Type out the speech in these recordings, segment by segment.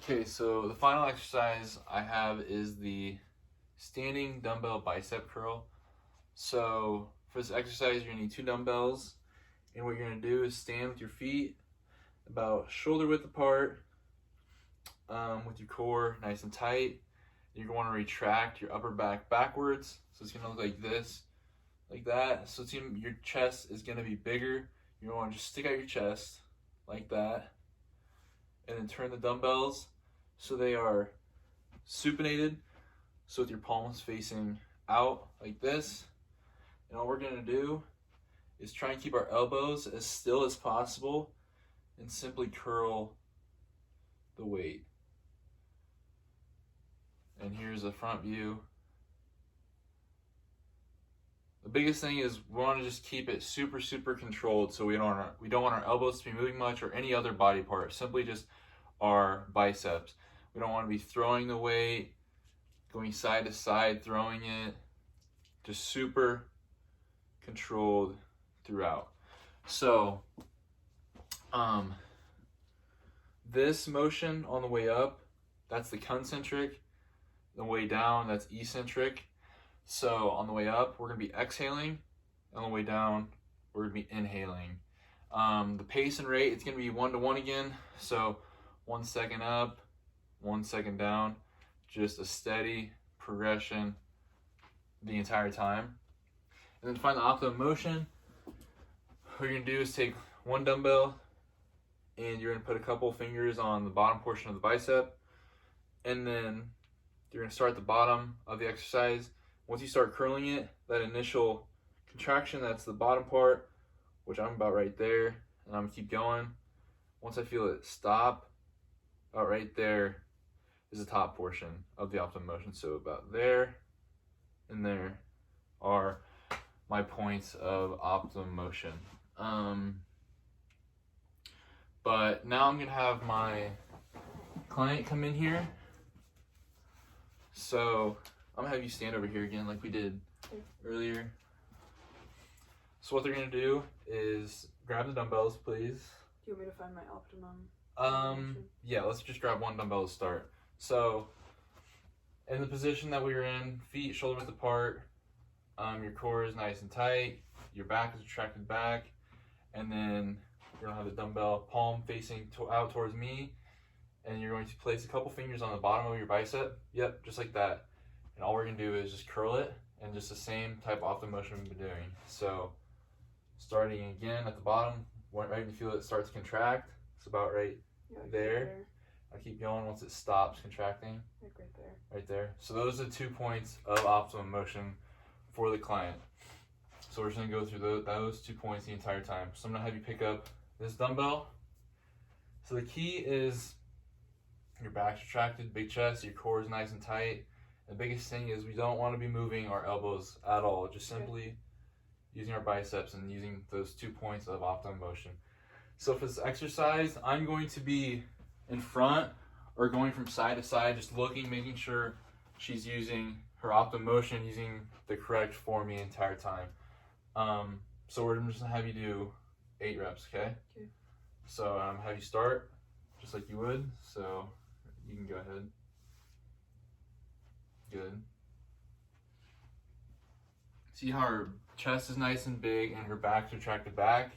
Okay, so the final exercise I have is the standing dumbbell bicep curl. So for this exercise, you're gonna need two dumbbells, and what you're gonna do is stand with your feet about shoulder width apart, with your core nice and tight. You're gonna want to retract your upper back backwards, so it's gonna look like this, like that. So your chest is gonna be bigger. You're gonna want to just stick out your chest like that, and then turn the dumbbells so they are supinated, so with your palms facing out like this. And all we're gonna do is try and keep our elbows as still as possible and simply curl the weight. And here's a front view. The biggest thing is we want to just keep it super controlled, so we don't want our elbows to be moving much or any other body part, simply just our biceps. We don't want to be throwing the weight, going side to side, throwing it, just super controlled throughout. So this motion on the way up, that's the concentric. The way down, that's eccentric. So on the way up, we're gonna be exhaling. On the way down, we're gonna be inhaling. The pace and rate, it's gonna be 1 to 1 again. So 1 second up, 1 second down, just a steady progression the entire time. And then to find the optimum motion, what you're gonna do is take one dumbbell and you're gonna put a couple fingers on the bottom portion of the bicep, and then you're gonna start at the bottom of the exercise. Once you start curling it, that initial contraction, that's the bottom part, which I'm about right there, and I'm gonna keep going. Once I feel it stop, about right there is the top portion of the optimum motion. So about there and there are my points of optimum motion. But now I'm gonna have my client come in here. So I'm gonna have you stand over here again like we did earlier. So what they're gonna do is grab the dumbbells, please. Do you want me to find my optimum? Yeah, let's just grab one dumbbell to start. So in the position that we were in, feet shoulder width apart, your core is nice and tight, your back is retracted back, and then you're gonna have the dumbbell palm facing out towards me, and you're going to place a couple fingers on the bottom of your bicep. Yep, just like that. And all we're gonna do is just curl it, and just the same type of optimum motion we've been doing. So starting again at the bottom, right when you feel it start to contract, it's about right there. I'll keep going once it stops contracting. Like right there. Right there. So those are the 2 points of optimum motion for the client. So we're just gonna go through those 2 points the entire time. So I'm gonna have you pick up this dumbbell. So the key is your back's retracted, big chest, your core is nice and tight. The biggest thing is we don't want to be moving our elbows at all, just simply using our biceps and using those 2 points of optimum motion. So for this exercise, I'm going to be in front or going from side to side, just looking, making sure she's using her optimum motion, using the correct form the entire time. So we're just gonna have you do 8 reps, okay? Okay. So have you start just like you would. So you can go ahead. Good. See how her chest is nice and big and her back's retracted back?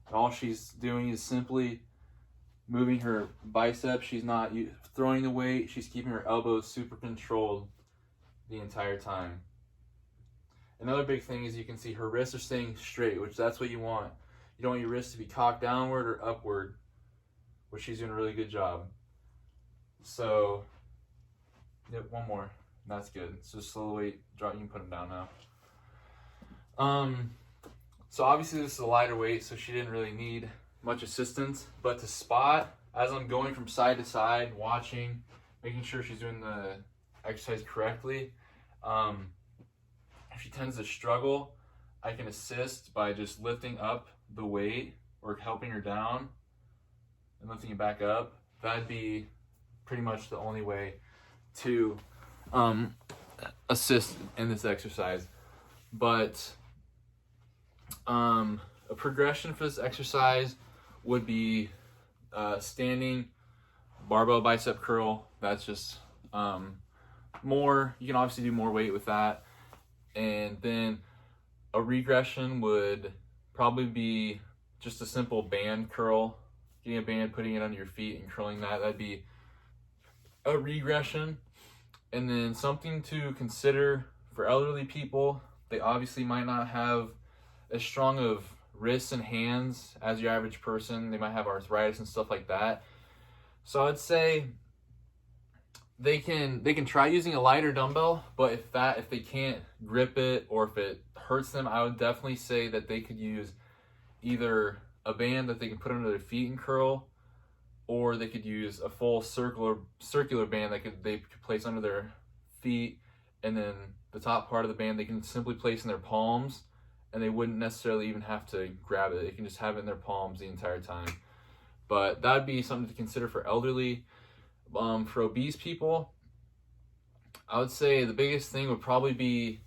And all she's doing is simply moving her biceps. She's not throwing the weight. She's keeping her elbows super controlled the entire time. Another big thing is you can see her wrists are staying straight, which that's what you want. You don't want your wrists to be cocked downward or upward, which she's doing a really good job. So, yep, one more. That's good. So slowly drop. You can put them down now. So obviously this is a lighter weight, so she didn't really need much assistance. But to spot, as I'm going from side to side, watching, making sure she's doing the exercise correctly. If she tends to struggle, I can assist by just lifting up the weight or helping her down and lifting it back up. That'd be pretty much the only way to assist in this exercise. But a progression for this exercise would be standing barbell bicep curl. That's just more. You can obviously do more weight with that. And then a regression would probably be just a simple band curl. Getting a band, putting it under your feet, and curling that. That'd be a regression. And then something to consider for elderly people, they obviously might not have as strong of wrists and hands as your average person. They might have arthritis and stuff like that. So I'd say they can try using a lighter dumbbell, but if they can't grip it or if it hurts them, I would definitely say that they could use either a band that they can put under their feet and curl, or they could use a full circular band that they could place under their feet, and then the top part of the band they can simply place in their palms, and they wouldn't necessarily even have to grab it. They can just have it in their palms the entire time. But that'd be something to consider for elderly. For obese people, I would say the biggest thing would probably be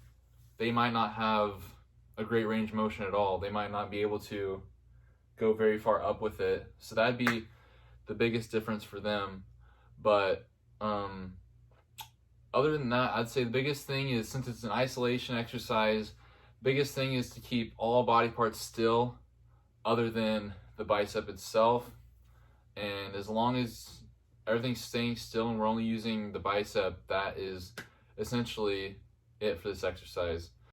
they might not have a great range of motion at all. They might not be able to go very far up with it. So that'd be the biggest difference for them. But other than that, I'd say the biggest thing is, since it's an isolation exercise, biggest thing is to keep all body parts still other than the bicep itself. And as long as everything's staying still and we're only using the bicep, that is essentially it for this exercise.